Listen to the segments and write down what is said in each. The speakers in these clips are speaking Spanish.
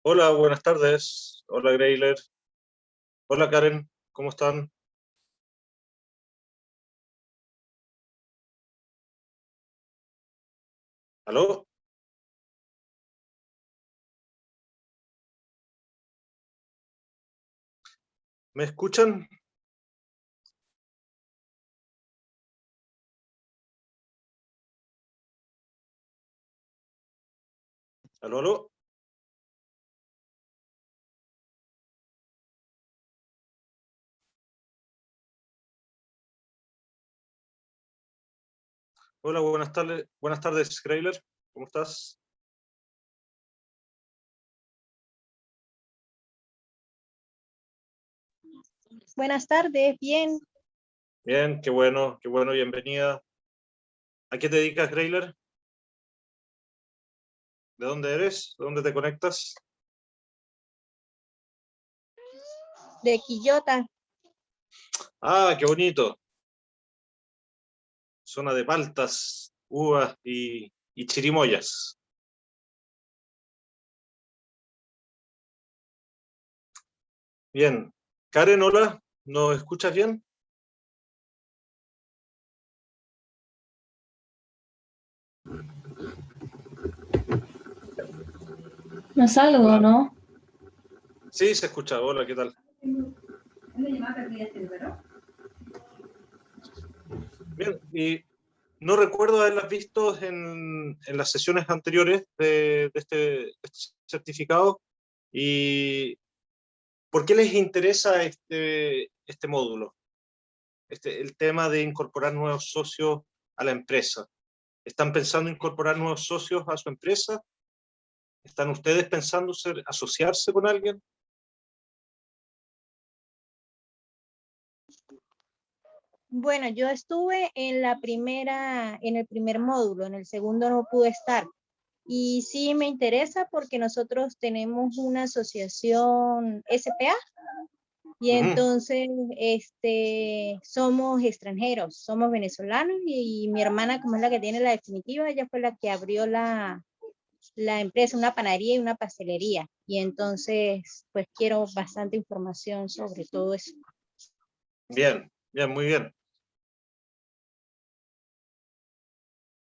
Hola, buenas tardes. Hola, Greyler. Hola, Karen. ¿Cómo están? ¿Aló? ¿Me escuchan? ¿Aló, aló? Hola, buenas tardes, Greyler. ¿Cómo estás? Buenas tardes, bien. Bien, qué bueno, bienvenida. ¿A qué te dedicas, Greyler? ¿De dónde eres? ¿De dónde te conectas? De Quillota. Ah, qué bonito. Zona de paltas, uvas y chirimoyas. Bien. Karen, hola. ¿Nos escuchas bien? No salgo, Hola. ¿no? Sí, se escucha. Hola, ¿qué tal? Bien, y no recuerdo haberlas visto en las sesiones anteriores de este certificado. ¿Y por qué les interesa este módulo? El tema de incorporar nuevos socios a la empresa. ¿Están pensando incorporar nuevos socios a su empresa? ¿Están ustedes pensando asociarse con alguien? Bueno, yo estuve en el primer módulo, en el segundo no pude estar. Y sí me interesa porque nosotros tenemos una asociación SPA y Ujú. entonces somos extranjeros, somos venezolanos y mi hermana, como es la que tiene la definitiva, ella fue la que abrió la empresa, una panadería y una pastelería. Y entonces, pues quiero bastante información sobre todo eso. Bien, bien, muy bien.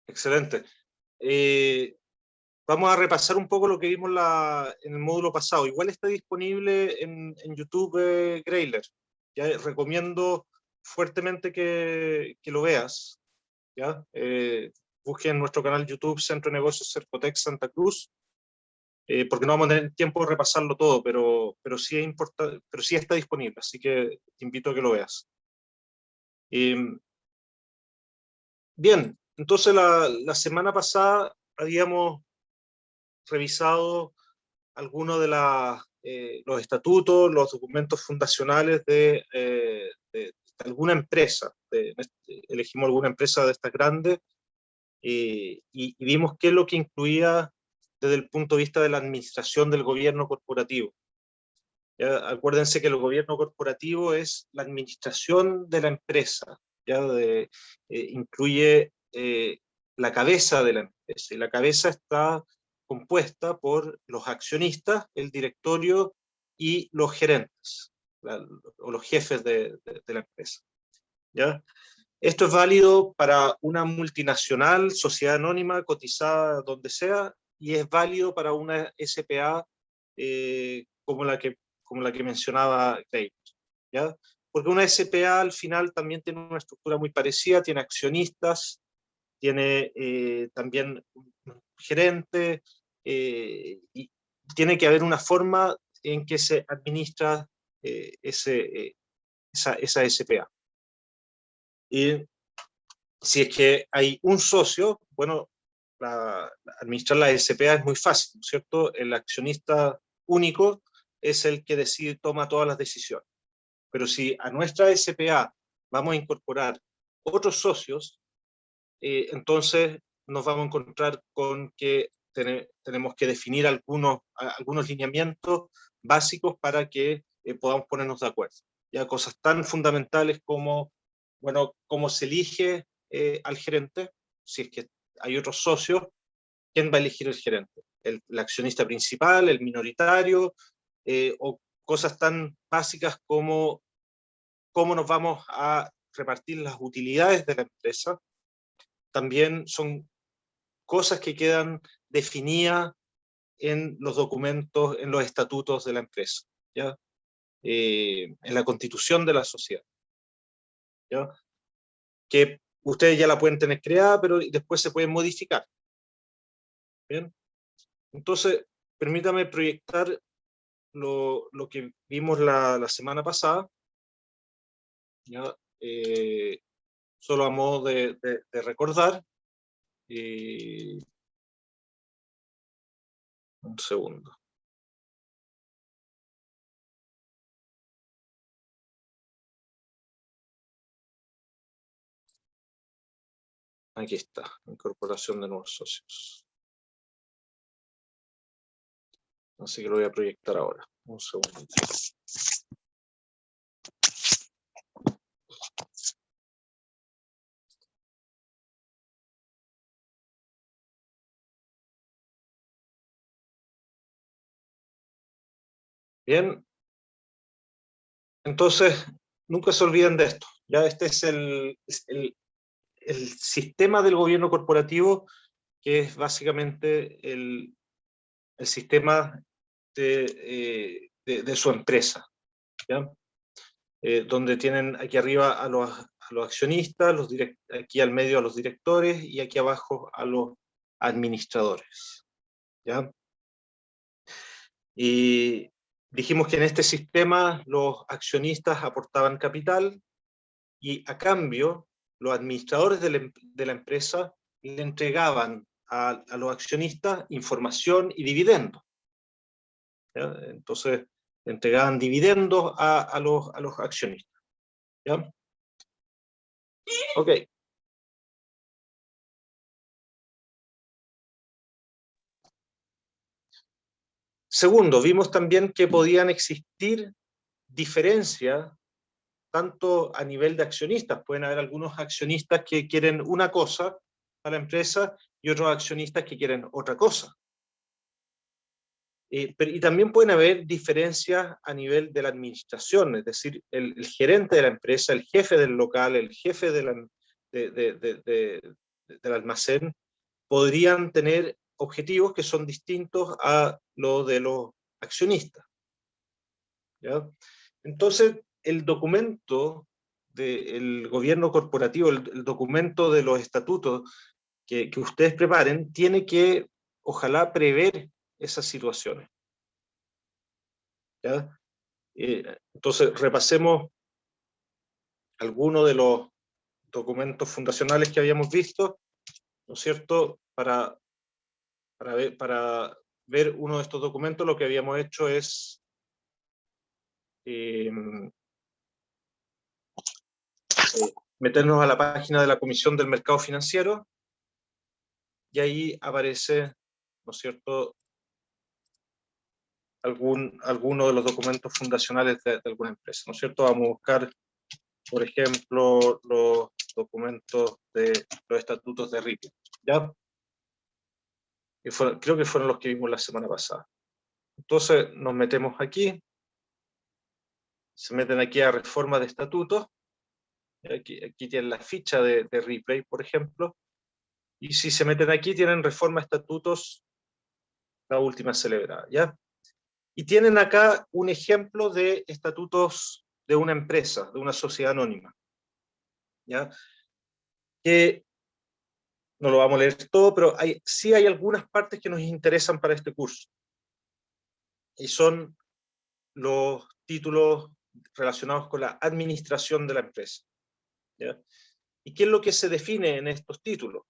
Excelente. Eh, Vamos a repasar un poco lo que vimos en el módulo pasado. Igual está disponible en YouTube, Greyler. Ya recomiendo fuertemente que lo veas. ¿Ya? Busquen nuestro canal YouTube Centro de Negocios Cercotec Santa Cruz, porque no vamos a tener tiempo de repasarlo todo, pero sí es importante, pero sí está disponible, así que te invito a que lo veas. Eh, Bien, entonces la semana pasada habíamos revisado algunos de los estatutos, los documentos fundacionales de alguna empresa. Elegimos alguna empresa de estas grandes y vimos qué es lo que incluía desde el punto de vista de la administración del gobierno corporativo. ¿Ya? Acuérdense que el gobierno corporativo es la administración de la empresa, ¿ya? Incluye la cabeza de la empresa, y la cabeza está compuesta por los accionistas, el directorio y los gerentes, o los jefes de la empresa. ¿Ya? Esto es válido para una multinacional, sociedad anónima, cotizada donde sea, y es válido para una SPA como la que mencionaba Craig, ¿ya? Porque una SPA al final también tiene una estructura muy parecida, tiene accionistas, tiene también un gerente, y tiene que haber una forma en que se administra esa SPA. Y si es que hay un socio, bueno, administrar la SPA es muy fácil, ¿no es cierto? El accionista único es el que decide, toma todas las decisiones. Pero si a nuestra SPA vamos a incorporar otros socios, entonces nos vamos a encontrar con que tenemos que definir algunos lineamientos básicos para que podamos ponernos de acuerdo. Ya cosas tan fundamentales como, bueno, cómo se elige al gerente, si es que hay otros socios, ¿quién va a elegir el gerente? ¿El accionista principal, el minoritario, o cosas tan básicas como cómo nos vamos a repartir las utilidades de la empresa? También son cosas que quedan definidas en los documentos, en los estatutos de la empresa, ¿ya? En la constitución de la sociedad, ¿ya? Que ustedes ya la pueden tener creada, pero después se pueden modificar. ¿Bien? Entonces, permítame proyectar lo que vimos la semana pasada, ¿ya? Solo a modo de recordar. Un segundo. Aquí está, incorporación de nuevos socios. Así que lo voy a proyectar ahora. Un segundo. Bien. Entonces, nunca se olviden de esto. Ya este es el sistema del gobierno corporativo, que es básicamente el sistema de su empresa, ¿ya? Donde tienen aquí arriba a los accionistas, aquí al medio a los directores y aquí abajo a los administradores, ¿ya? Y dijimos que en este sistema los accionistas aportaban capital y a cambio los administradores de la empresa le entregaban a los accionistas información y dividendos, ¿ya? Entonces entregaban dividendos a los accionistas, ¿ya? Ok. Segundo, vimos también que podían existir diferencias tanto a nivel de accionistas. Pueden haber algunos accionistas que quieren una cosa a la empresa y otros accionistas que quieren otra cosa. Y también pueden haber diferencias a nivel de la administración, es decir, el gerente de la empresa, el jefe del local, el jefe del almacén, podrían tener objetivos que son distintos a los de los accionistas, ¿ya? Entonces, el documento del gobierno corporativo, el documento de los estatutos que ustedes preparen, tiene que, ojalá, prever esas situaciones, ¿ya? Entonces, repasemos algunos de los documentos fundacionales que habíamos visto, ¿no es cierto? Para ver uno de estos documentos, lo que habíamos hecho es meternos a la página de la Comisión del Mercado Financiero, y ahí aparece, ¿no es cierto?, alguno de los documentos fundacionales de alguna empresa, ¿no es cierto? Vamos a buscar, por ejemplo, los documentos de los estatutos de Ripley, ¿ya? Creo que fueron los que vimos la semana pasada. Entonces nos metemos aquí, se meten aquí a reforma de estatutos, aquí tienen la ficha de Ripley, por ejemplo, y si se meten aquí tienen reforma de estatutos, la última celebrada, ¿ya? Y tienen acá un ejemplo de estatutos de una empresa, de una sociedad anónima, ¿ya? Que no lo vamos a leer todo, pero sí hay algunas partes que nos interesan para este curso, y son los títulos relacionados con la administración de la empresa, ¿ya? ¿Y qué es lo que se define en estos títulos?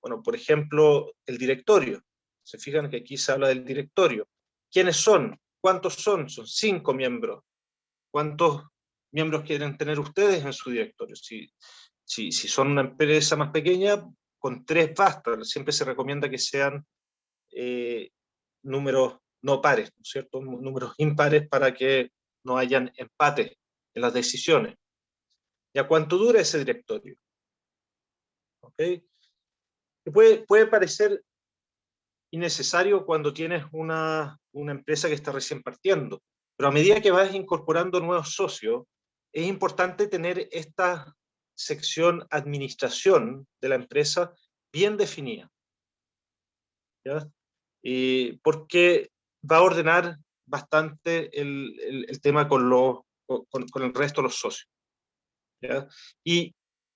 Bueno, por ejemplo, el directorio. Se fijan que aquí se habla del directorio. ¿Quiénes son? ¿Cuántos son? Son 5 miembros. ¿Cuántos miembros quieren tener ustedes en su directorio? Si son una empresa más pequeña, con 3 basta. Siempre se recomienda que sean números no pares, ¿no es cierto? Números impares para que no hayan empates en las decisiones. ¿Ya cuánto dura ese directorio? ¿Ok? Puede parecer innecesario cuando tienes una empresa que está recién partiendo. Pero a medida que vas incorporando nuevos socios, es importante tener esta sección administración de la empresa bien definida, ¿ya? Porque va a ordenar bastante el tema con el resto de los socios, ¿ya? Y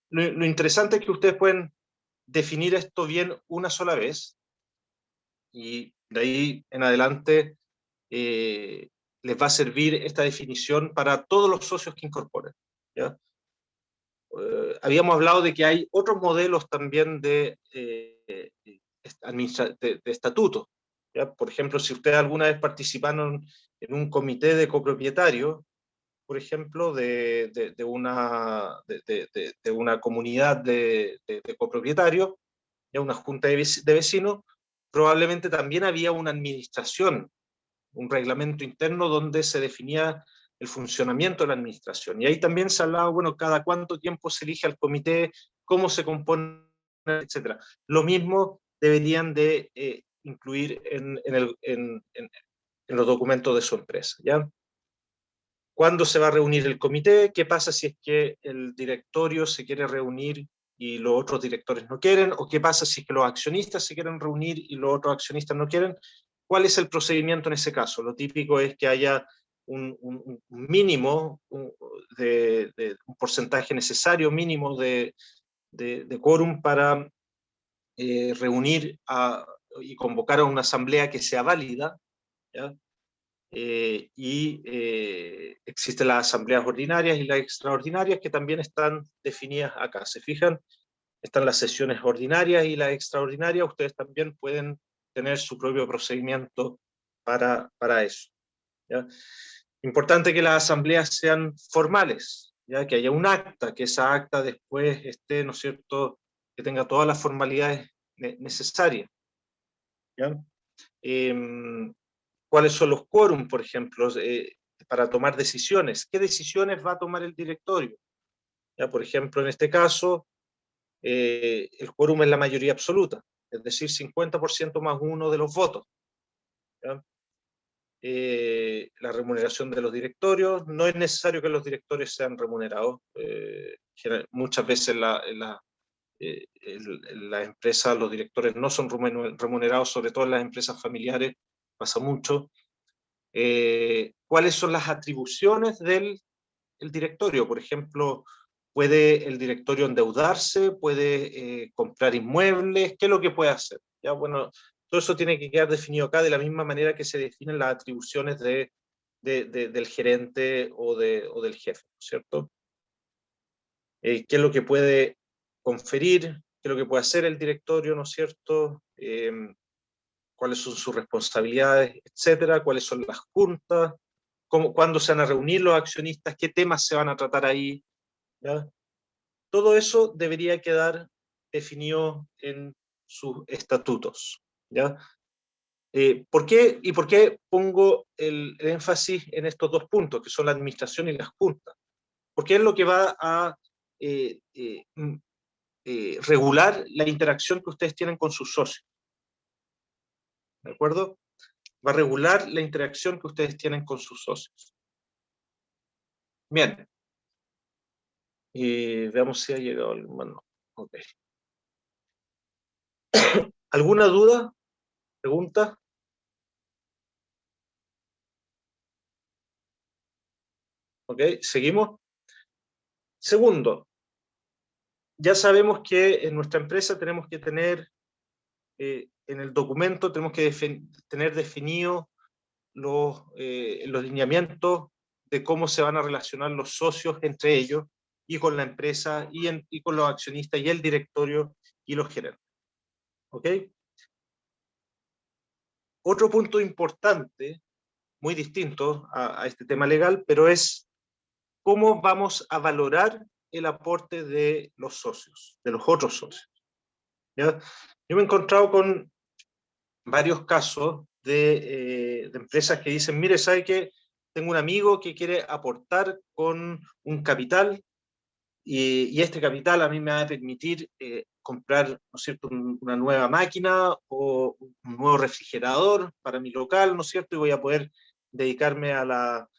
lo interesante es que ustedes pueden definir esto bien una sola vez, y de ahí en adelante les va a servir esta definición para todos los socios que incorporen, ¿ya? Habíamos hablado de que hay otros modelos también de estatutos, ¿ya? Por ejemplo, si ustedes alguna vez participaron en un comité de copropietarios, por ejemplo, de una comunidad de copropietarios, ya una junta de vecinos, probablemente también había una administración, un reglamento interno donde se definía el funcionamiento de la administración. Y ahí también se hablaba, bueno, cada cuánto tiempo se elige al comité, cómo se compone, etcétera. Lo mismo deberían de incluir en los documentos de su empresa, ¿ya? ¿Cuándo se va a reunir el comité? ¿Qué pasa si es que el directorio se quiere reunir y los otros directores no quieren? ¿O qué pasa si es que los accionistas se quieren reunir y los otros accionistas no quieren? ¿Cuál es el procedimiento en ese caso? Lo típico es que haya un mínimo, un porcentaje necesario mínimo de quórum para reunir y convocar a una asamblea que sea válida, ¿ya? Existen las asambleas ordinarias y las extraordinarias que también están definidas acá. ¿Se fijan? Están las sesiones ordinarias y las extraordinarias. Ustedes también pueden tener su propio procedimiento para eso, ¿ya? Importante que las asambleas sean formales, ¿ya? Que haya un acta, que esa acta después esté, ¿no es cierto?, que tenga todas las formalidades necesarias, ¿ya? ¿Cuáles son los quórum, por ejemplo, para tomar decisiones? ¿Qué decisiones va a tomar el directorio? ¿Ya? Por ejemplo, en este caso, el quórum es la mayoría absoluta, es decir, 50% más uno de los votos, ¿ya? La remuneración de los directorios, no es necesario que los directorios sean remunerados. Muchas veces en las empresas los directores no son remunerados, sobre todo en las empresas familiares, pasa mucho. ¿Cuáles son las atribuciones del directorio? Por ejemplo, ¿puede el directorio endeudarse? ¿Puede comprar inmuebles? ¿Qué es lo que puede hacer? ¿Ya? Bueno, todo eso tiene que quedar definido acá de la misma manera que se definen las atribuciones del gerente o del jefe, ¿cierto? ¿Qué es lo que puede conferir? ¿Qué es lo que puede hacer el directorio, ¿no es cierto? ¿Cuáles son sus responsabilidades, etcétera? ¿Cuáles son las juntas? ¿Cuándo se van a reunir los accionistas? ¿Qué temas se van a tratar ahí? ¿Ya? Todo eso debería quedar definido en sus estatutos, ¿ya? ¿Por qué pongo el énfasis en estos dos puntos, que son la administración y las juntas? Porque es lo que va a regular la interacción que ustedes tienen con sus socios, ¿de acuerdo? Va a regular la interacción que ustedes tienen con sus socios. Bien. Veamos si ha llegado algún mano. Okay. ¿Alguna duda? ¿Pregunta? Ok, seguimos. Segundo, ya sabemos que en nuestra empresa tenemos que tener, en el documento tenemos que tener definidos los lineamientos de cómo se van a relacionar los socios entre ellos y con la empresa y con los accionistas y el directorio y los gerentes. ¿Ok? Otro punto importante, muy distinto a este tema legal, pero es cómo vamos a valorar el aporte de los socios, de los otros socios, ¿ya? Yo me he encontrado con varios casos de empresas que dicen, mire, ¿sabe qué? Tengo un amigo que quiere aportar con un capital y este capital a mí me va a permitir comprar, ¿no es cierto?, una nueva máquina o un nuevo refrigerador para mi local, ¿no es cierto? Y voy a poder dedicarme a la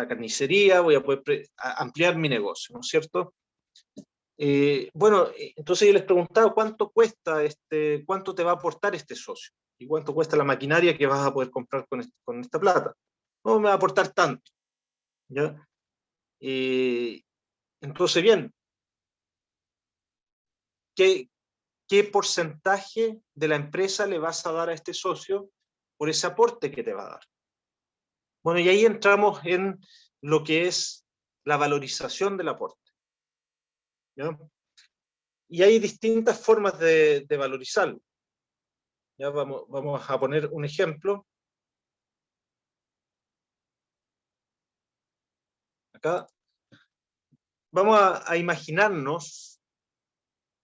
carnicería, voy a poder ampliar mi negocio, ¿no es cierto? Bueno, entonces yo les preguntaba cuánto cuesta cuánto te va a aportar este socio y cuánto cuesta la maquinaria que vas a poder comprar con esta plata. No me va a aportar tanto, ¿ya? Entonces, bien, ¿qué porcentaje de la empresa le vas a dar a este socio por ese aporte que te va a dar? Bueno, y ahí entramos en lo que es la valorización del aporte, ¿ya? Y hay distintas formas de valorizarlo. Ya vamos a poner un ejemplo. Acá vamos a imaginarnos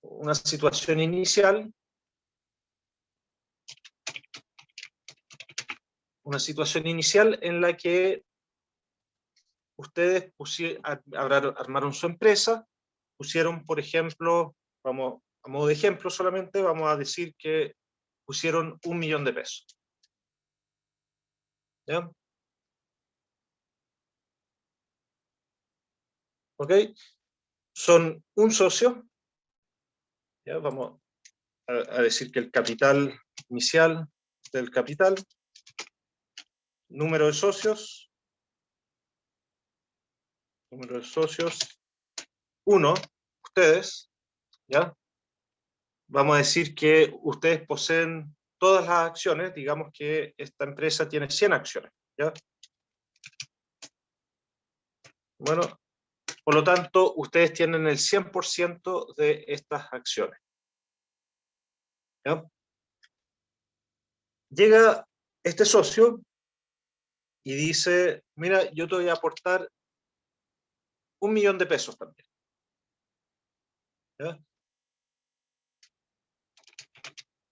una situación inicial, en la que ustedes armaron su empresa, pusieron, por ejemplo, vamos a modo de ejemplo solamente, vamos a decir que pusieron 1 millón de pesos. ¿Ya? ¿Ok? Son un socio, ¿ya? Vamos a decir que el capital inicial del capital, número de socios, 1, ustedes, ¿ya? Vamos a decir que ustedes poseen todas las acciones, digamos que esta empresa tiene 100 acciones, ¿ya? Bueno, por lo tanto, ustedes tienen el 100% de estas acciones, ¿ya? Llega este socio y dice, mira, yo te voy a aportar 1 millón de pesos también, ¿ya?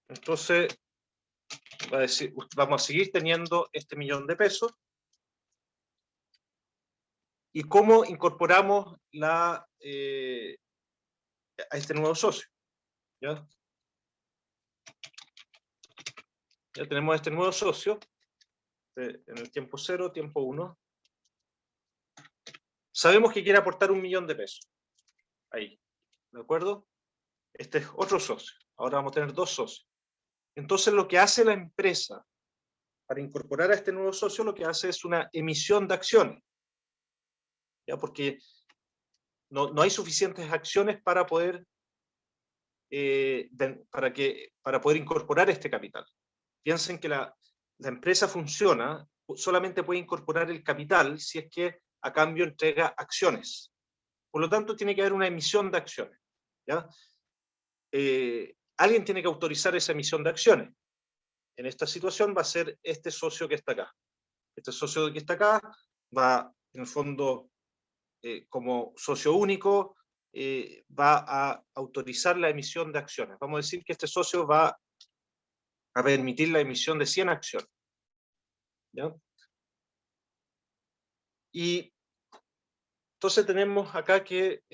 Entonces, va a decir, vamos a seguir teniendo este 1 millón de pesos. ¿Y cómo incorporamos a este nuevo socio? ¿Ya? Ya tenemos este nuevo socio en el tiempo 0, tiempo 1. Sabemos que quiere aportar 1 millón de pesos. Ahí, ¿de acuerdo? Este es otro socio. Ahora vamos a tener 2 socios. Entonces, lo que hace la empresa para incorporar a este nuevo socio, lo que hace es una emisión de acciones. ¿Ya? Porque no hay suficientes acciones para poder, para poder incorporar este capital. Piensen que la empresa funciona, solamente puede incorporar el capital si es que a cambio entrega acciones. Por lo tanto, tiene que haber una emisión de acciones, ¿ya? Alguien tiene que autorizar esa emisión de acciones. En esta situación va a ser este socio que está acá. Este socio que está acá va, en el fondo, como socio único, va a autorizar la emisión de acciones. Vamos a decir que este socio va a permitir la emisión de 100 acciones, ¿ya? Y entonces tenemos acá que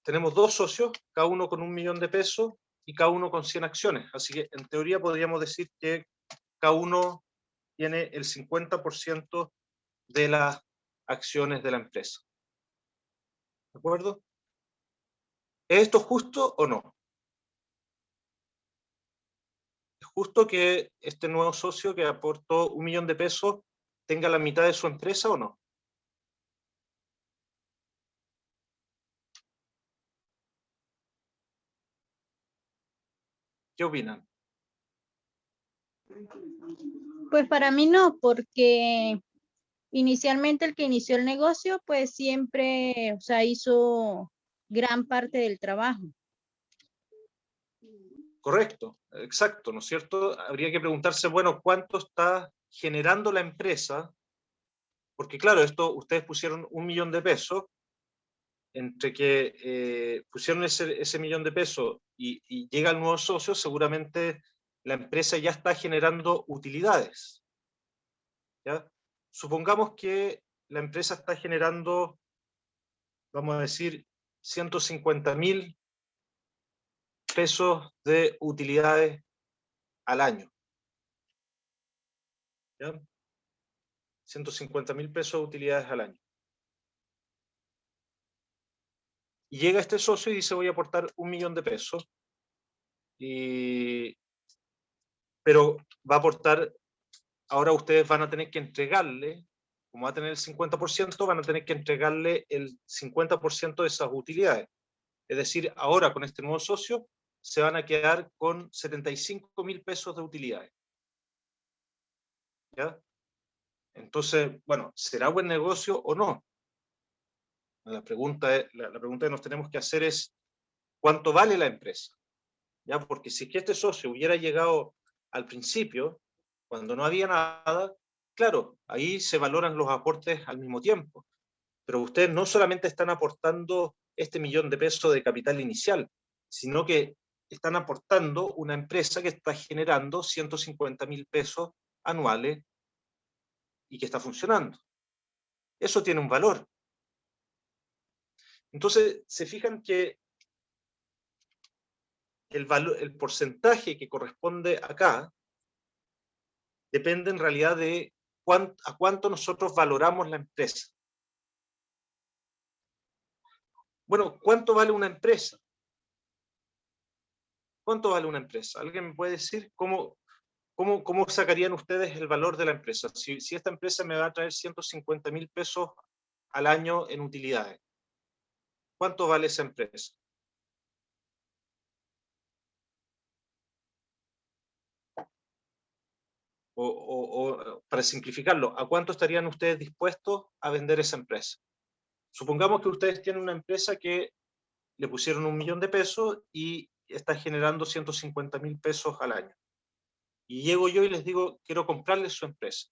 tenemos 2 socios, cada uno con 1 millón de pesos y cada uno con 100 acciones. Así que en teoría podríamos decir que cada uno tiene el 50% de las acciones de la empresa. ¿De acuerdo? ¿Es esto justo o no? ¿Es justo que este nuevo socio que aportó 1 millón de pesos tenga la mitad de su empresa o no? ¿Qué opinan? Pues para mí no, porque inicialmente el que inició el negocio, pues siempre, o sea, hizo gran parte del trabajo. Correcto, exacto, ¿no es cierto? Habría que preguntarse, bueno, ¿cuánto está generando la empresa? Porque claro, esto ustedes pusieron 1 millón de pesos, entre que pusieron ese millón de pesos y llega el nuevo socio, seguramente la empresa ya está generando utilidades, ¿ya? Supongamos que la empresa está generando, vamos a decir, 150.000 pesos de utilidades al año, ¿ya? 150.000 pesos de utilidades al año. Y llega este socio y dice, voy a aportar 1 millón de pesos, pero va a aportar, ahora ustedes van a tener que entregarle, como va a tener el 50%, van a tener que entregarle el 50% de esas utilidades. Es decir, ahora con este nuevo socio se van a quedar con 75.000 pesos de utilidades. ¿Ya? Entonces, bueno, ¿será buen negocio o no? La pregunta que nos tenemos que hacer es, ¿cuánto vale la empresa? ¿Ya? Porque si es que este socio hubiera llegado al principio, cuando no había nada, claro, ahí se valoran los aportes al mismo tiempo. Pero ustedes no solamente están aportando este 1 millón de pesos de capital inicial, sino que están aportando una empresa que está generando 150.000 pesos anuales y que está funcionando. Eso tiene un valor. Entonces, se fijan que el porcentaje que corresponde acá depende en realidad de a cuánto nosotros valoramos la empresa. Bueno, ¿cuánto vale una empresa? ¿Cuánto vale una empresa? ¿Alguien me puede decir cómo sacarían ustedes el valor de la empresa? Si esta empresa me va a traer 150.000 pesos al año en utilidades, ¿cuánto vale esa empresa? O para simplificarlo, ¿a cuánto estarían ustedes dispuestos a vender esa empresa? Supongamos que ustedes tienen una empresa que le pusieron 1 millón de pesos y está generando 150.000 pesos al año. Y llego yo y les digo, quiero comprarles su empresa.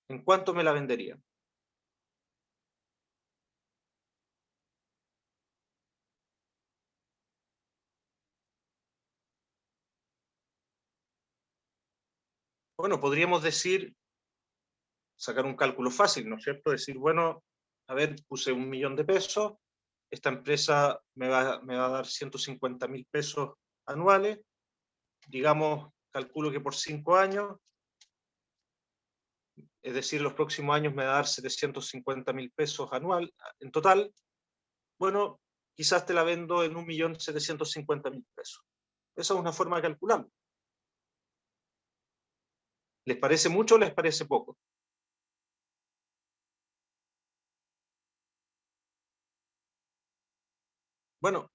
¿En cuánto me la venderían? Bueno, podríamos decir, sacar un cálculo fácil, ¿no es cierto? Decir, bueno, a ver, puse 1 millón de pesos, esta empresa me va a dar 150.000 pesos anuales, digamos, calculo que por 5 años, es decir, los próximos años me va a dar 750.000 pesos anual en total. Bueno, quizás te la vendo en 1.750.000 pesos. Esa es una forma de calcularlo. ¿Les parece mucho o les parece poco? Bueno,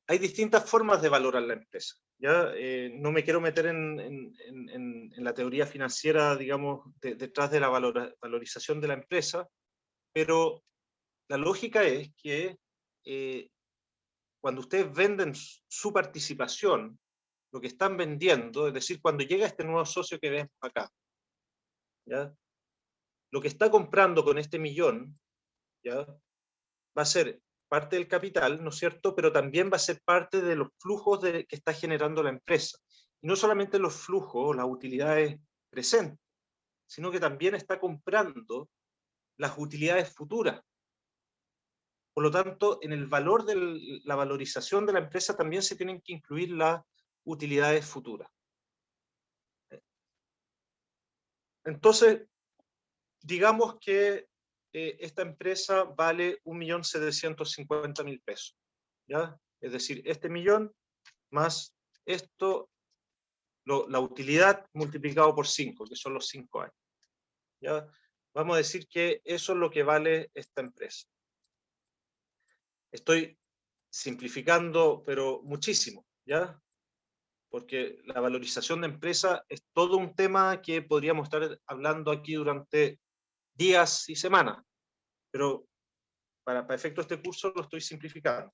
hay distintas formas de valorar la empresa. ¿Ya? No me quiero meter en la teoría financiera, digamos, detrás de la valorización de la empresa, pero la lógica es que cuando ustedes venden su participación, lo que están vendiendo, es decir, cuando llega este nuevo socio que vemos acá, ¿ya? Lo que está comprando con este millón, ¿ya? Va a ser parte del capital, ¿no es cierto? Pero también va a ser parte de los flujos que está generando la empresa. Y no solamente los flujos, las utilidades presentes, sino que también está comprando las utilidades futuras. Por lo tanto, en el valor de la valorización de la empresa también se tienen que incluir las utilidades futuras. Entonces, digamos que esta empresa vale 1.750.000 pesos, ¿ya? Es decir, este millón más esto, la utilidad multiplicado por 5, que son los 5 años. ¿Ya? Vamos a decir que eso es lo que vale esta empresa. Estoy simplificando, pero muchísimo, ¿ya? Porque la valorización de empresa es todo un tema que podríamos estar hablando aquí durante días y semanas, pero para efecto de este curso lo estoy simplificando.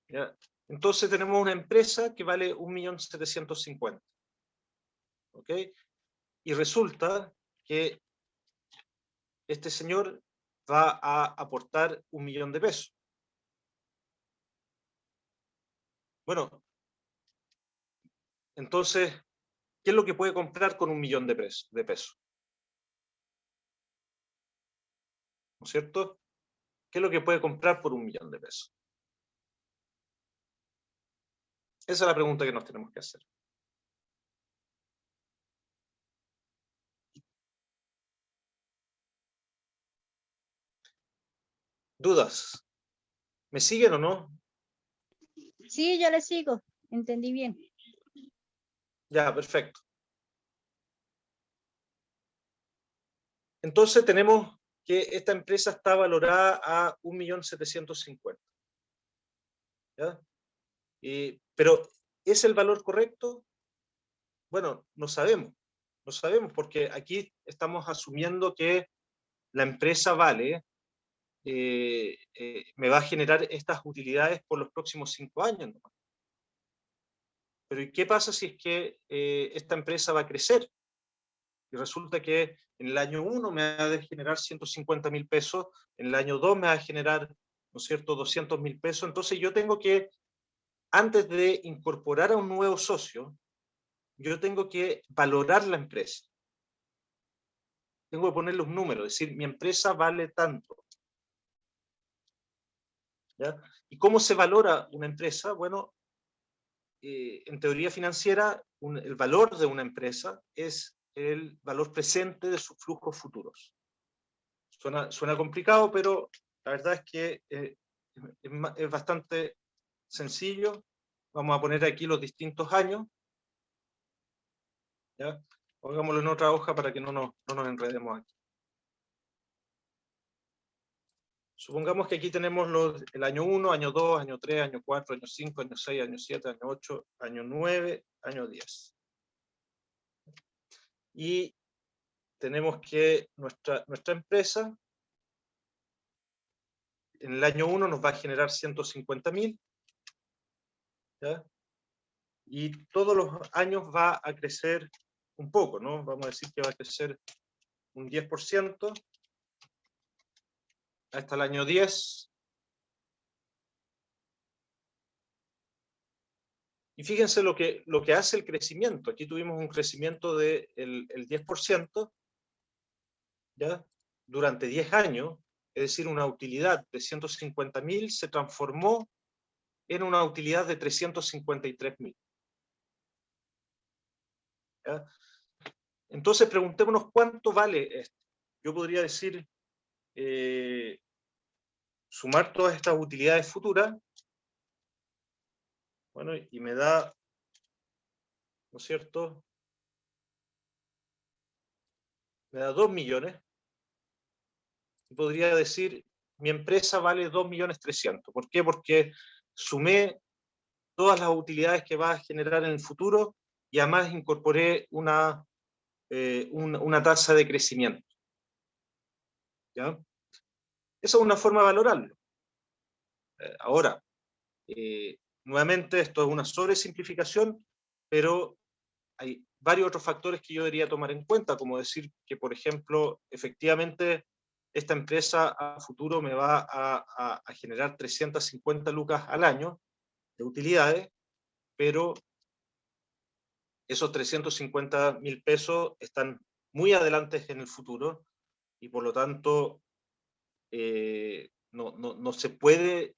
¿Ya? Entonces tenemos una empresa que vale 1.750.000. ¿Ok? Y resulta que este señor va a aportar 1 millón de pesos. Bueno, entonces, ¿qué es lo que puede comprar con 1 millón de pesos? ¿No es cierto? ¿Qué es lo que puede comprar por 1 millón de pesos? Esa es la pregunta que nos tenemos que hacer. ¿Dudas? ¿Me siguen o no? Sí, yo le sigo, entendí bien. Ya, perfecto. Entonces tenemos que esta empresa está valorada a 1.750.000. ¿Ya? Pero ¿es el valor correcto? Bueno, no sabemos. No sabemos porque aquí estamos asumiendo que la empresa vale, me va a generar estas utilidades por los próximos 5 años nomás. Pero ¿y qué pasa si es que esta empresa va a crecer? Y resulta que en el año 1 me va a generar 150.000 pesos, en el año 2 me va a generar, ¿no es cierto?, 200.000 pesos. Entonces yo tengo que, antes de incorporar a un nuevo socio, yo tengo que valorar la empresa. Tengo que ponerle un número, decir, mi empresa vale tanto. ¿Ya? ¿Y cómo se valora una empresa? Bueno, en teoría financiera, el valor de una empresa es el valor presente de sus flujos futuros. Suena complicado, pero la verdad es que es bastante sencillo. Vamos a poner aquí los distintos años. ¿Ya? Hagámoslo en otra hoja para que no nos enredemos aquí. Supongamos que aquí tenemos el año 1, año 2, año 3, año 4, año 5, año 6, año 7, año 8, año 9, año 10. Y tenemos que nuestra empresa en el año 1 nos va a generar 150.000, ¿ya? Y todos los años va a crecer un poco, ¿no? Vamos a decir que va a crecer un 10% hasta el año 10. Y fíjense lo que hace el crecimiento. Aquí tuvimos un crecimiento del el 10%, ¿ya? Durante 10 años, es decir, una utilidad de 150.000 se transformó en una utilidad de 353.000. ¿Ya? Entonces preguntémonos cuánto vale esto. Yo podría decir, sumar todas estas utilidades futuras, bueno, y me da, ¿no es cierto? Me da 2 millones. Y podría decir, mi empresa vale 2.300.000. ¿Por qué? Porque sumé todas las utilidades que va a generar en el futuro y además incorporé una tasa de crecimiento. ¿Ya? Esa es una forma de valorarlo. Ahora, nuevamente, esto es una sobresimplificación, pero hay varios otros factores que yo debería tomar en cuenta, como decir que, por ejemplo, efectivamente, esta empresa a futuro me va a generar 350 lucas al año de utilidades, pero esos 350.000 pesos están muy adelante en el futuro y por lo tanto no se puede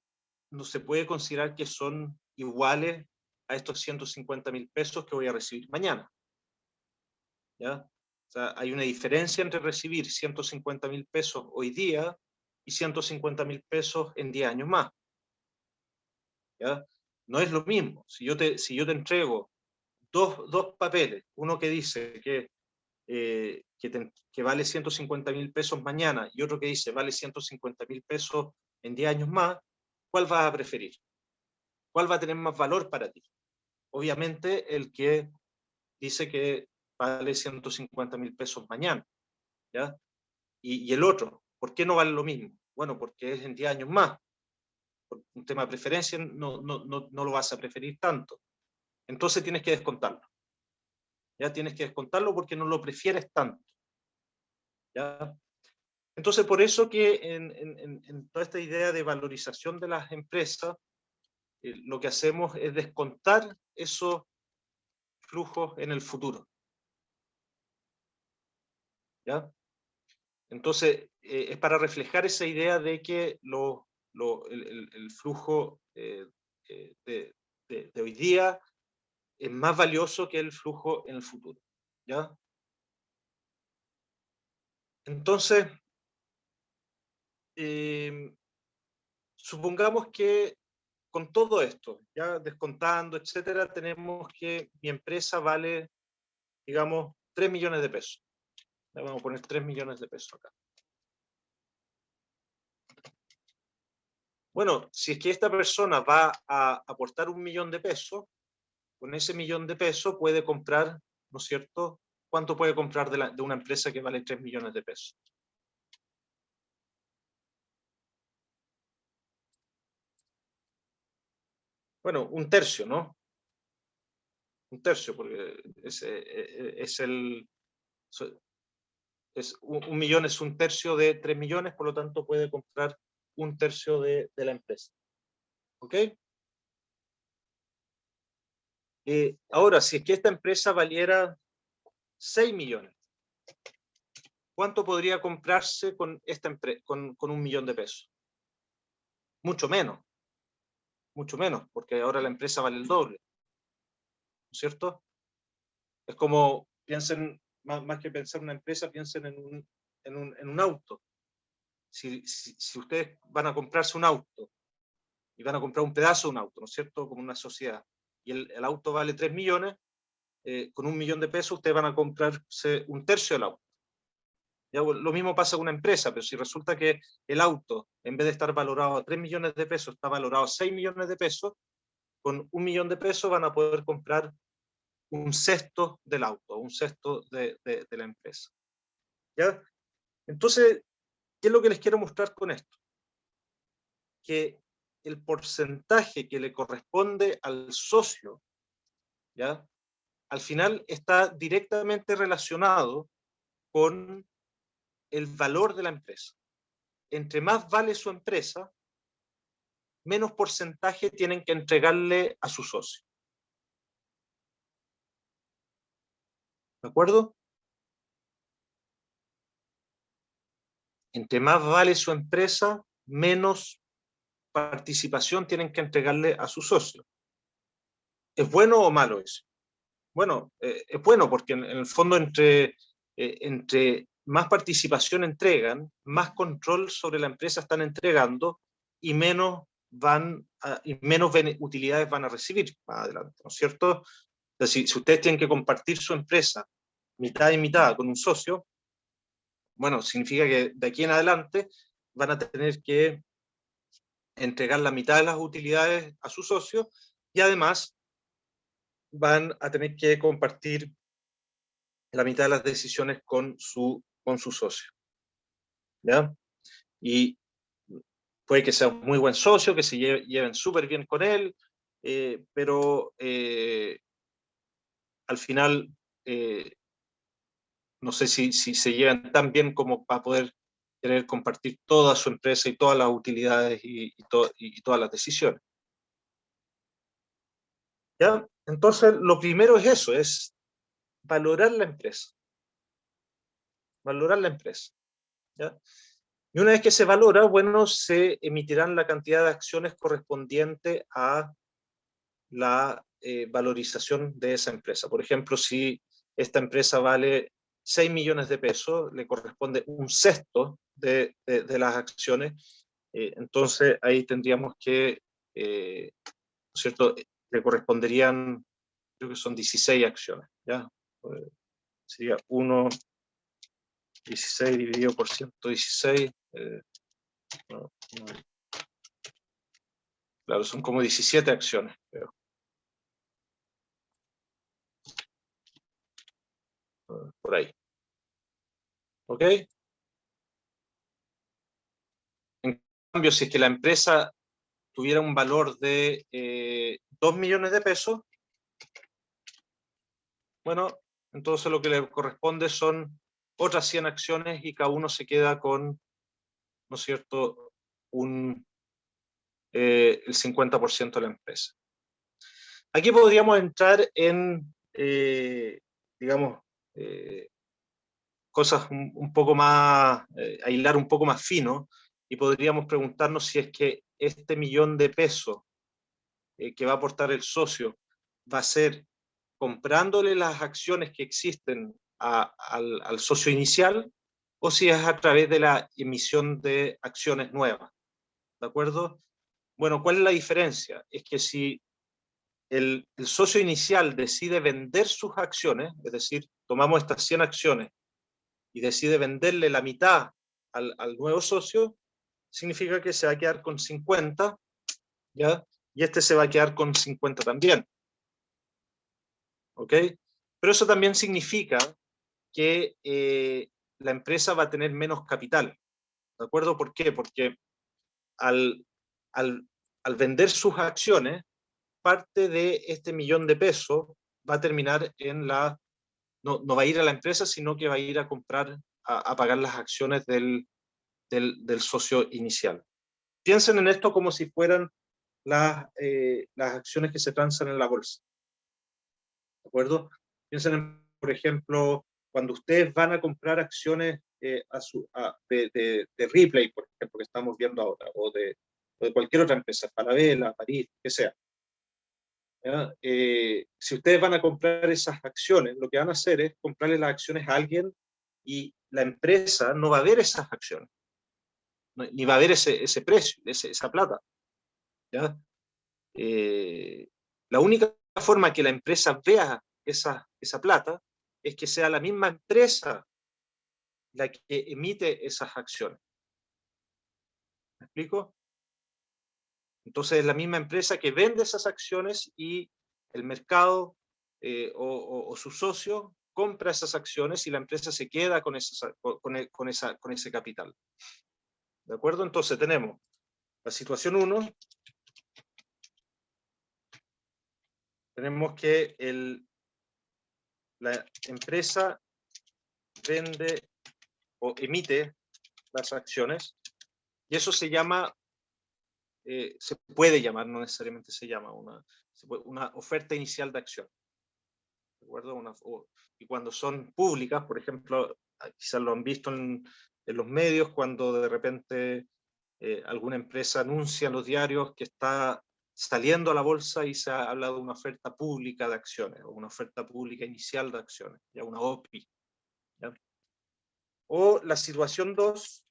considerar que son iguales a estos 150.000 pesos que voy a recibir mañana. ¿Ya? O sea, hay una diferencia entre recibir 150.000 pesos hoy día y 150.000 pesos en 10 años más. ¿Ya? No es lo mismo. Si yo te entrego dos papeles, uno que dice que vale 150.000 pesos mañana y otro que dice vale 150.000 pesos en 10 años más, ¿cuál vas a preferir? ¿Cuál va a tener más valor para ti? Obviamente el que dice que vale 150.000 pesos mañana, ¿ya? Y el otro, ¿por qué no vale lo mismo? Bueno, porque es en 10 años más. Por un tema de preferencia no lo vas a preferir tanto. Entonces tienes que descontarlo. Ya tienes que descontarlo porque no lo prefieres tanto. ¿Ya? Entonces, por eso que en toda esta idea de valorización de las empresas, lo que hacemos es descontar esos flujos en el futuro. ¿Ya? Entonces, es para reflejar esa idea de que el flujo de hoy día es más valioso que el flujo en el futuro. ¿Ya? Entonces, supongamos que con todo esto, ya descontando, etcétera, tenemos que mi empresa vale, digamos, 3 millones de pesos. Le vamos a poner 3 millones de pesos acá. Bueno, si es que esta persona va a aportar 1 millón de pesos, con ese 1 millón de pesos puede comprar, ¿no es cierto? ¿Cuánto puede comprar de una empresa que vale 3 millones de pesos? Bueno, un tercio, ¿no? Un tercio, porque es el... Es, 1 millón es un tercio de 3 millones, por lo tanto puede comprar un tercio de la empresa. ¿Ok? Ahora, si es que esta empresa valiera 6 millones, ¿cuánto podría comprarse con esta empresa, con 1 millón de pesos? Mucho menos, porque ahora la empresa vale el doble, ¿no es cierto? Es como, piensen, más que pensar en una empresa, piensen en un auto. Si ustedes van a comprarse un auto y van a comprar un pedazo de un auto, ¿no es cierto? Como una sociedad, y el auto vale 3 millones, con 1 millón de pesos ustedes van a comprarse un tercio del auto. Ya, lo mismo pasa con una empresa, pero si resulta que el auto, en vez de estar valorado a 3 millones de pesos, está valorado a 6 millones de pesos, con 1 millón de pesos van a poder comprar un sexto del auto, un sexto de la empresa. ¿Ya? Entonces, ¿qué es lo que les quiero mostrar con esto? Que el porcentaje que le corresponde al socio, ¿ya? Al final está directamente relacionado con el valor de la empresa. Entre más vale su empresa, menos porcentaje tienen que entregarle a su socio. ¿De acuerdo? Entre más vale su empresa, menos participación tienen que entregarle a su socio. ¿Es bueno o malo eso? Bueno, es bueno porque en el fondo entre más participación entregan, más control sobre la empresa están entregando y menos utilidades van a recibir más adelante, ¿no es cierto? Entonces, si ustedes tienen que compartir su empresa mitad y mitad con un socio, bueno, significa que de aquí en adelante van a tener que entregar la mitad de las utilidades a su socio y además van a tener que compartir la mitad de las decisiones con su socio. ¿Ya? Y puede que sea un muy buen socio, que se lleven súper bien con él, pero al final no sé si se llevan tan bien como para poder querer compartir toda su empresa y todas las utilidades y todas las decisiones. ¿Ya? Entonces, lo primero es eso, es valorar la empresa. Valorar la empresa. ¿Ya? Y una vez que se valora, bueno, se emitirán la cantidad de acciones correspondiente a la valorización de esa empresa. Por ejemplo, si esta empresa vale 6 millones de pesos, le corresponde un sexto de las acciones, entonces ahí tendríamos que, ¿no es cierto?, le corresponderían, creo que son 16 acciones, ¿ya? Sería 16 dividido por 116, no, claro, son como 17 acciones, creo. Por ahí. ¿Ok? En cambio, si es que la empresa tuviera un valor de 2 millones de pesos, bueno, entonces lo que le corresponde son otras 100 acciones y cada uno se queda con, ¿no es cierto?, el 50% de la empresa. Aquí podríamos entrar en, digamos, cosas un poco más, a hilar un poco más fino, y podríamos preguntarnos si es que este millón de pesos que va a aportar el socio va a ser comprándole las acciones que existen al socio inicial, o si es a través de la emisión de acciones nuevas. ¿De acuerdo? Bueno, ¿cuál es la diferencia? Es que si el socio inicial decide vender sus acciones, es decir, tomamos estas 100 acciones y decide venderle la mitad al nuevo socio, significa que se va a quedar con 50, ¿ya? Y este se va a quedar con 50 también. ¿Ok? Pero eso también significa que la empresa va a tener menos capital. ¿De acuerdo? ¿Por qué? Porque al, al, al vender sus acciones, parte de este $1.000.000 va a terminar en la... No va a ir a la empresa, sino que va a ir a comprar, a pagar las acciones del socio inicial. Piensen en esto como si fueran las acciones que se transan en la bolsa. ¿De acuerdo? Piensen en, por ejemplo, cuando ustedes van a comprar acciones de Ripley, por ejemplo, que estamos viendo ahora, o de cualquier otra empresa, Falabella, París, que sea. Si ustedes van a comprar esas acciones, lo que van a hacer es comprarle las acciones a alguien y la empresa no va a ver esas acciones, ni va a ver ese precio, esa plata. ¿Ya? La única forma que la empresa vea esa plata es que sea la misma empresa la que emite esas acciones. ¿Me explico? Entonces es la misma empresa que vende esas acciones y el mercado o su socio compra esas acciones y la empresa se queda con ese capital. ¿De acuerdo? Entonces tenemos la situación 1, tenemos que la empresa vende o emite las acciones, y eso se llama, se puede llamar, no necesariamente se llama, una oferta inicial de acción. ¿De acuerdo? Y cuando son públicas, por ejemplo, quizás lo han visto en los medios, cuando de repente alguna empresa anuncia en los diarios que está saliendo a la bolsa y se ha hablado de una oferta pública de acciones, o una oferta pública inicial de acciones, ya una OPI. ¿Ya? O la situación 2,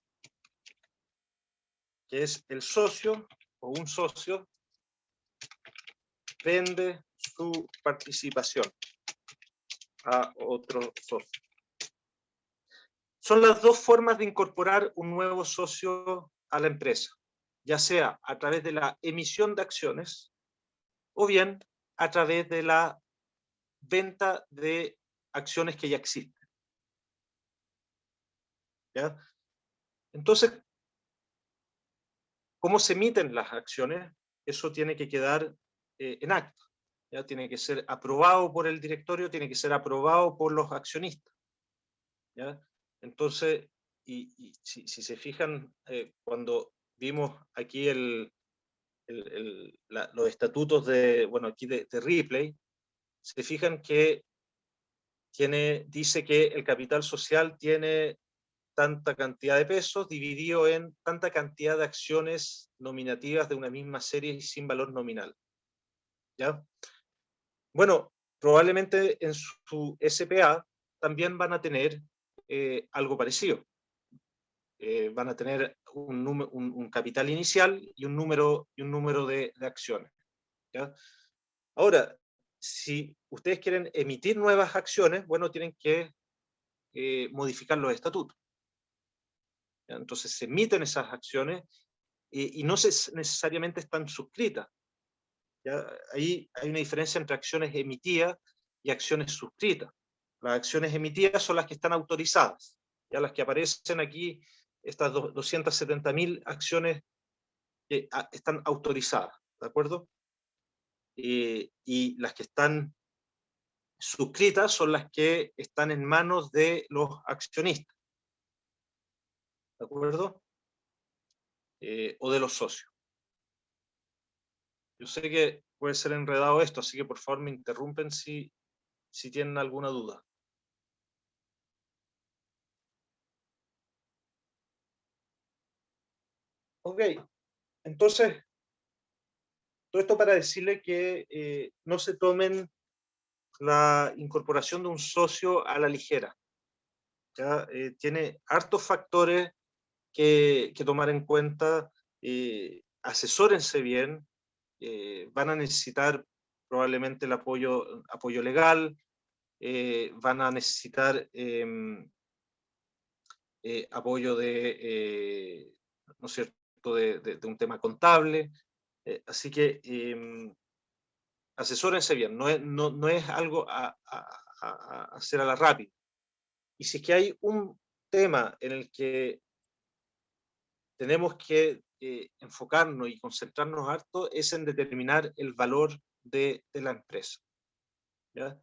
que es el socio o un socio vende su participación a otro socio. Son las dos formas de incorporar un nuevo socio a la empresa, ya sea a través de la emisión de acciones o bien a través de la venta de acciones que ya existen. ¿Ya? Entonces, ¿cómo se emiten las acciones? Eso tiene que quedar en acta. ¿Ya? Tiene que ser aprobado por el directorio, tiene que ser aprobado por los accionistas. ¿Ya? Entonces, y si se fijan, cuando vimos aquí los estatutos aquí de Ripley, se fijan que dice que el capital social tiene tanta cantidad de pesos dividido en tanta cantidad de acciones nominativas de una misma serie sin valor nominal. ¿Ya? Bueno, probablemente en su SPA también van a tener algo parecido. Van a tener un capital inicial y un número de acciones. ¿Ya? Ahora, si ustedes quieren emitir nuevas acciones, bueno, tienen que modificar los estatutos. ¿Ya? Entonces se emiten esas acciones y no necesariamente están suscritas. ¿Ya? Ahí hay una diferencia entre acciones emitidas y acciones suscritas. Las acciones emitidas son las que están autorizadas, ya las que aparecen aquí, estas 270.000 acciones que están autorizadas, ¿de acuerdo? Y las que están suscritas son las que están en manos de los accionistas, ¿de acuerdo? O de los socios. Yo sé que puede ser enredado esto, así que por favor me interrumpen si tienen alguna duda. Ok, entonces, todo esto para decirle que no se tomen la incorporación de un socio a la ligera. ¿Ya? Tiene hartos factores que tomar en cuenta. asesórense bien, van a necesitar probablemente el apoyo legal, van a necesitar apoyo de, ¿no es cierto?, de un tema contable, así que asesórense bien, no es algo a hacer a la rápida. Y si es que hay un tema en el que tenemos que enfocarnos y concentrarnos harto, es en determinar el valor de la empresa, ¿ya?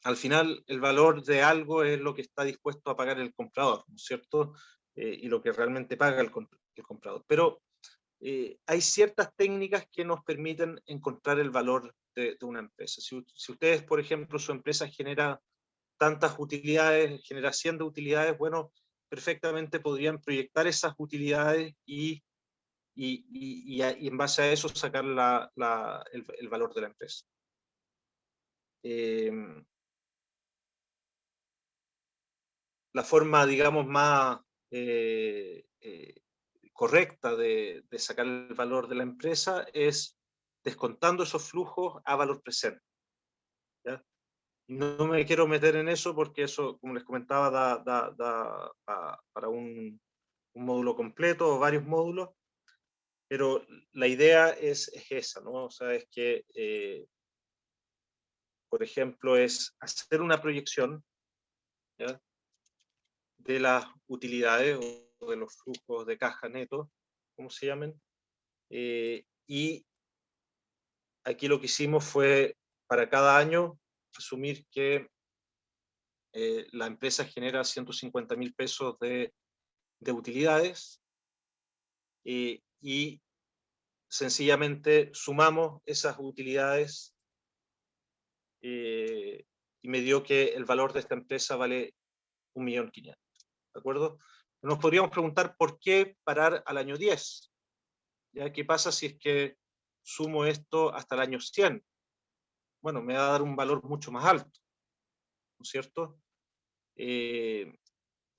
Al final, el valor de algo es lo que está dispuesto a pagar el comprador, ¿no es cierto? Y lo que realmente paga el comprador. Pero hay ciertas técnicas que nos permiten encontrar el valor de una empresa. Si ustedes, por ejemplo, su empresa genera tantas utilidades, genera 100 de utilidades, bueno, perfectamente podrían proyectar esas utilidades y en base a eso sacar el valor de la empresa. La forma, digamos, más correcta de sacar el valor de la empresa es descontando esos flujos a valor presente, ¿ya? No me quiero meter en eso porque eso, como les comentaba, da para un módulo completo o varios módulos, pero la idea es esa, ¿no? O sea, es que, por ejemplo, es hacer una proyección, ¿ya?, de las utilidades o de los flujos de caja neto, como se llamen, y aquí lo que hicimos fue, para cada año, asumir que la empresa genera 150.000 pesos de utilidades, y sencillamente sumamos esas utilidades y me dio que el valor de esta empresa vale 1.500.000, ¿de acuerdo? Nos podríamos preguntar por qué parar al año 10, ¿ya? ¿Qué pasa si es que sumo esto hasta el año 100? Bueno, me va a dar un valor mucho más alto, ¿no es cierto? Y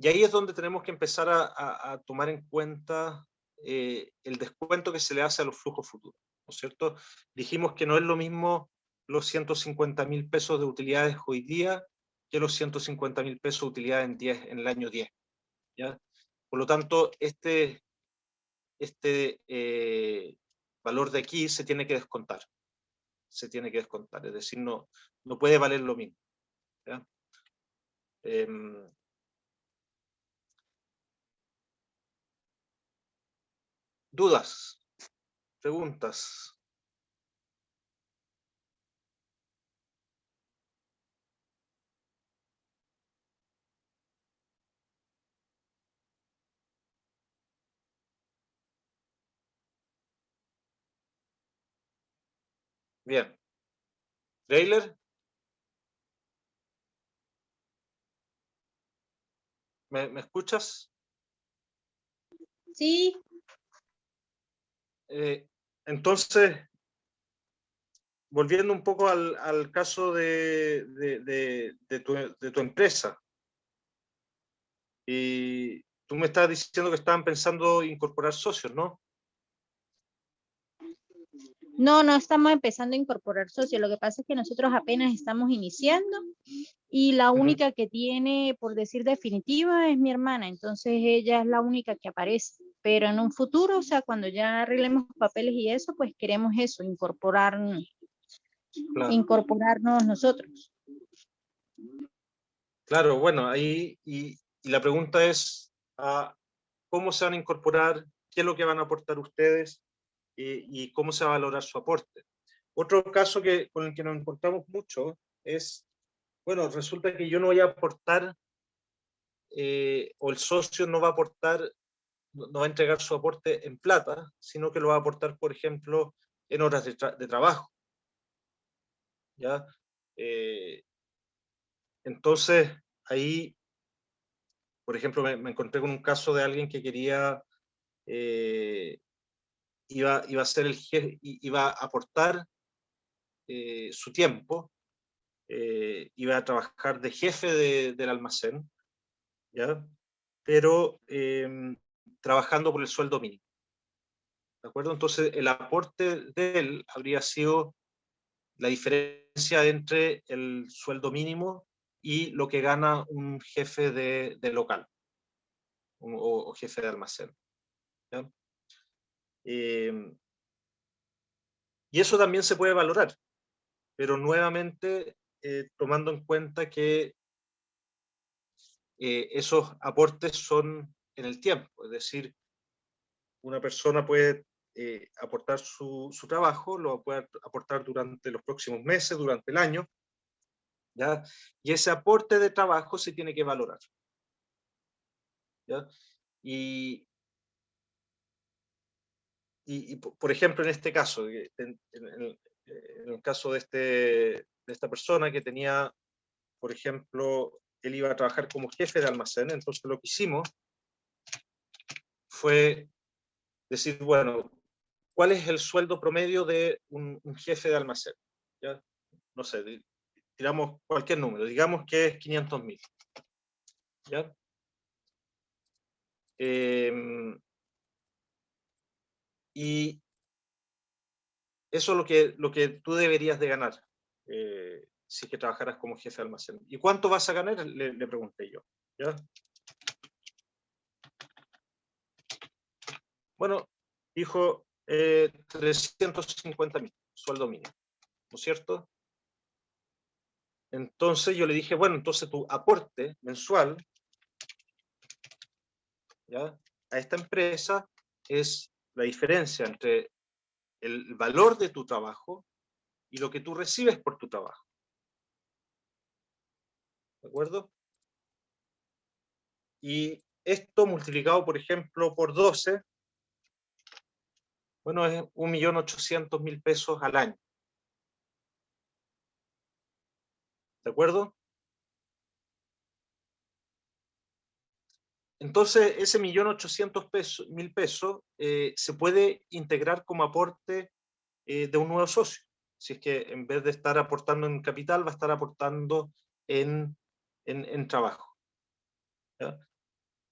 ahí es donde tenemos que empezar a tomar en cuenta el descuento que se le hace a los flujos futuros, ¿no es cierto? Dijimos que no es lo mismo los 150.000 pesos de utilidades hoy día que los 150.000 pesos de utilidad en el año 10, ¿ya? Por lo tanto, este valor de aquí se tiene que descontar, es decir, no puede valer lo mismo, ¿ya? ¿Dudas? ¿Preguntas? Bien. ¿Trailer? ¿Me escuchas? Sí. Entonces, volviendo un poco al caso de tu empresa, y tú me estás diciendo que estaban pensando incorporar socios, ¿no? No, no estamos empezando a incorporar socios. Lo que pasa es que nosotros apenas estamos iniciando y la única que tiene, por decir definitiva, es mi hermana. Entonces ella es la única que aparece. Pero en un futuro, o sea, cuando ya arreglemos papeles y eso, pues queremos eso, incorporarnos nosotros. Claro, bueno, ahí y la pregunta es ¿cómo se van a incorporar? ¿Qué es lo que van a aportar ustedes? Y cómo se va a valorar su aporte. Otro caso con el que nos encontramos mucho es, bueno, resulta que yo no voy a aportar, o el socio no va a aportar, no va a entregar su aporte en plata, sino que lo va a aportar, por ejemplo, en horas de trabajo, ¿ya? Entonces, ahí, por ejemplo, me encontré con un caso de alguien que quería, iba a ser el jefe, iba a aportar su tiempo, iba a trabajar de jefe del almacén, ¿ya? Pero trabajando por el sueldo mínimo. ¿De acuerdo? Entonces, el aporte de él habría sido la diferencia entre el sueldo mínimo y lo que gana un jefe de local o jefe de almacén. ¿Ya? Y eso también se puede valorar, pero nuevamente tomando en cuenta que esos aportes son en el tiempo, es decir, una persona puede aportar su trabajo, lo puede aportar durante los próximos meses, durante el año, ¿ya? Y ese aporte de trabajo se tiene que valorar, ¿ya? Y, por ejemplo, en este caso, en el caso de esta persona que tenía, por ejemplo, él iba a trabajar como jefe de almacén, entonces lo que hicimos fue decir, bueno, ¿cuál es el sueldo promedio de un jefe de almacén? ¿Ya? No sé, tiramos cualquier número, digamos que es 500.000. ¿Ya? Y eso es lo que tú deberías de ganar si es que trabajaras como jefe de almacén. ¿Y cuánto vas a ganar? Le pregunté yo. ¿Ya? Bueno, dijo 350.000, sueldo mínimo, ¿no es cierto? Entonces yo le dije, bueno, entonces tu aporte mensual, ¿ya?, a esta empresa es la diferencia entre el valor de tu trabajo y lo que tú recibes por tu trabajo. ¿De acuerdo? Y esto multiplicado, por ejemplo, por 12, bueno, es 1.800.000 pesos al año. ¿De acuerdo? Entonces, ese 1.800.000 pesos se puede integrar como aporte de un nuevo socio. Si es que en vez de estar aportando en capital, va a estar aportando en trabajo. ¿Ya?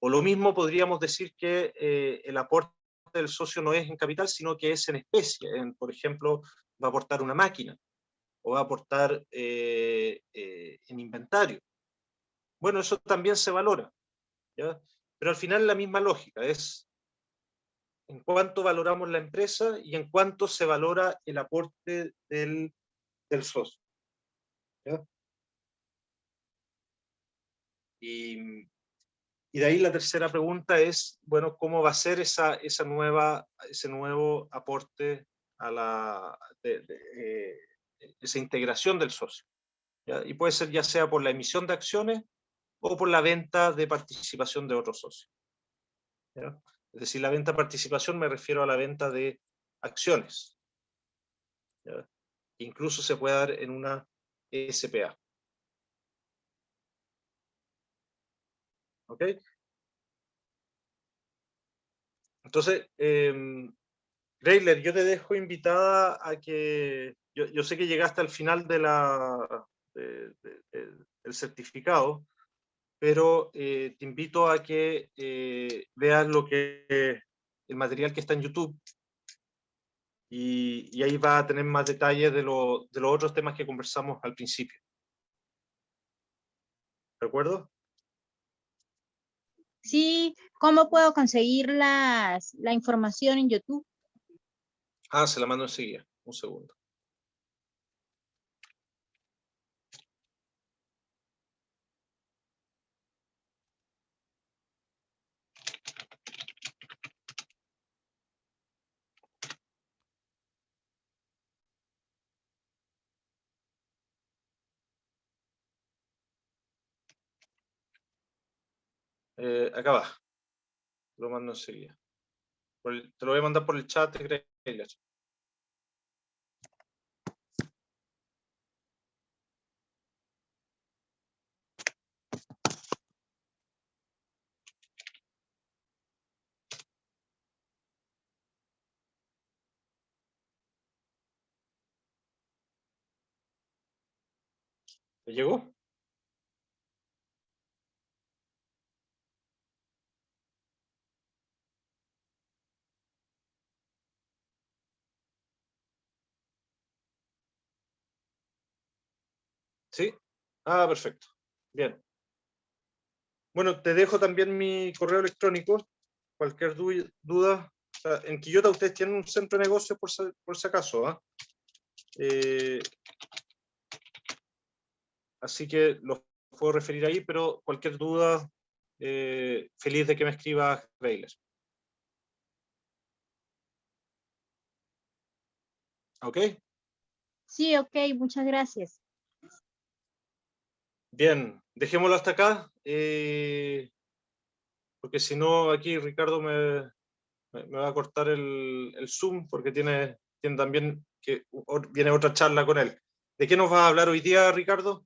O lo mismo podríamos decir que el aporte del socio no es en capital, sino que es en especie. Por ejemplo, va a aportar una máquina o va a aportar en inventario. Bueno, eso también se valora, ¿ya? Pero al final la misma lógica es en cuánto valoramos la empresa y en cuánto se valora el aporte del socio. ¿Ya? Y de ahí la tercera pregunta es, bueno, ¿cómo va a ser ese nuevo aporte a esa integración del socio? ¿Ya? Y puede ser ya sea por la emisión de acciones o por la venta de participación de otro socio. ¿Ya? Es decir, la venta de participación me refiero a la venta de acciones. ¿Ya? Incluso se puede dar en una SPA. ¿Ok? Entonces, Greyler, yo te dejo invitada a que, yo sé que llegaste al final del certificado, pero te invito a que veas el material que está en YouTube y ahí va a tener más detalles de los otros temas que conversamos al principio. ¿De acuerdo? Sí, ¿cómo puedo conseguir la información en YouTube? Ah, se la mando enseguida. Un segundo. Acá va. Lo mando enseguida. Te lo voy a mandar por el chat, Greyler. ¿Te llegó? ¿Sí? Ah, perfecto. Bien. Bueno, te dejo también mi correo electrónico. Cualquier duda. O sea, en Quillota ustedes tienen un centro de negocios por si acaso, ¿ah? Así que los puedo referir ahí, pero cualquier duda, feliz de que me escriba Greyler. ¿Ok? Sí, ok, muchas gracias. Bien, dejémoslo hasta acá, porque si no aquí Ricardo me va a cortar el Zoom, porque tiene también que viene otra charla con él. ¿De qué nos va a hablar hoy día, Ricardo?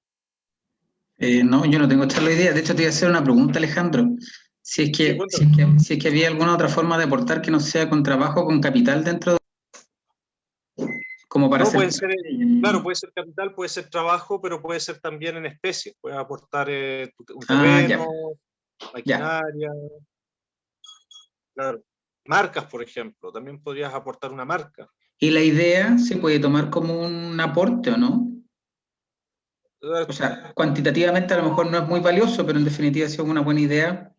No, yo no tengo charla hoy día. De hecho, te iba a hacer una pregunta, Alejandro. Si es Sí, que, cuéntame. si es que había alguna otra forma de aportar que no sea con trabajo, con capital dentro, como para No, hacer. puede ser, claro, puede ser capital, puede ser trabajo, pero puede ser también en especie. Puedes aportar un Ah, ya, terreno, ya. maquinaria, claro. Marcas, por ejemplo, también podrías aportar una marca. ¿Y la idea se puede tomar como un aporte o no? O sea, cuantitativamente a lo mejor no es muy valioso, pero en definitiva si es una buena idea.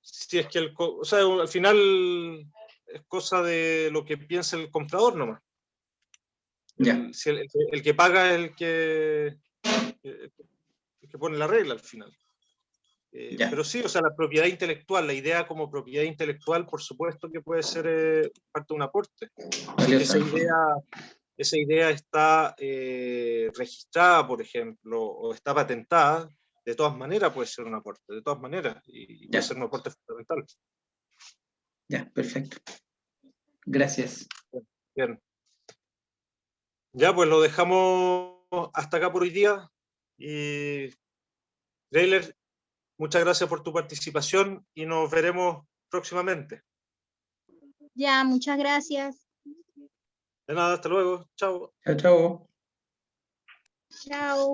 Si es que o sea, al final es cosa de lo que piensa el comprador nomás. Ya, Si el que paga es el que pone la regla al final. ya. Pero sí, o sea, la propiedad intelectual, la idea como propiedad intelectual, por supuesto que puede ser parte de un aporte. Si es que Valiosa. esa idea está registrada, por ejemplo, o está patentada, de todas maneras puede ser un aporte, de todas maneras, y puede Ya, ser un aporte fundamental. ya, perfecto. Gracias. Bien. Ya, pues lo dejamos hasta acá por hoy día. Y, Greyler, muchas gracias por tu participación y nos veremos próximamente. Ya, muchas gracias. De nada, hasta luego. Chao. Chao, chao. Chao.